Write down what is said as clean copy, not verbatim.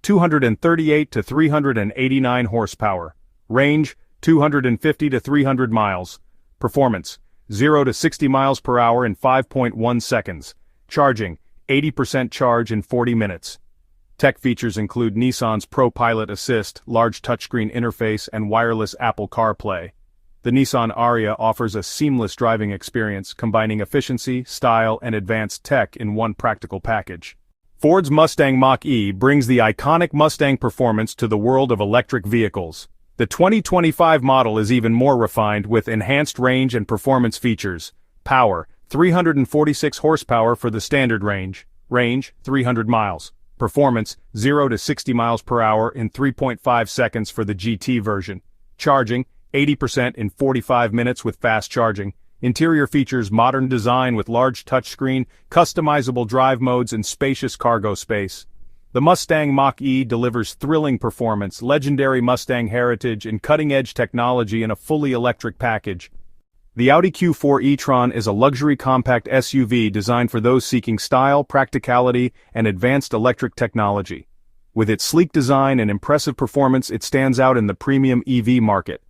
238 to 389 horsepower. Range, 250 to 300 miles. Performance, 0 to 60 miles per hour in 5.1 seconds. Charging, 80% charge in 40 minutes. Tech features include Nissan's Pro Pilot Assist, large touchscreen interface, and wireless Apple CarPlay. The Nissan Ariya offers a seamless driving experience, combining efficiency, style, and advanced tech in one practical package. Ford's Mustang Mach-E brings the iconic Mustang performance to the world of electric vehicles. The 2025 model is even more refined with enhanced range and performance features. Power, 346 horsepower for the standard range. Range, 300 miles. Performance, 0 to 60 miles per hour in 3.5 seconds for the GT version. Charging, 80% in 45 minutes with fast charging. Interior features modern design with large touchscreen, customizable drive modes, and spacious cargo space. The Mustang Mach-E delivers thrilling performance, legendary Mustang heritage, and cutting-edge technology in a fully electric package. The Audi Q4 e-tron is a luxury compact SUV designed for those seeking style, practicality, and advanced electric technology. With its sleek design and impressive performance, it stands out in the premium EV market.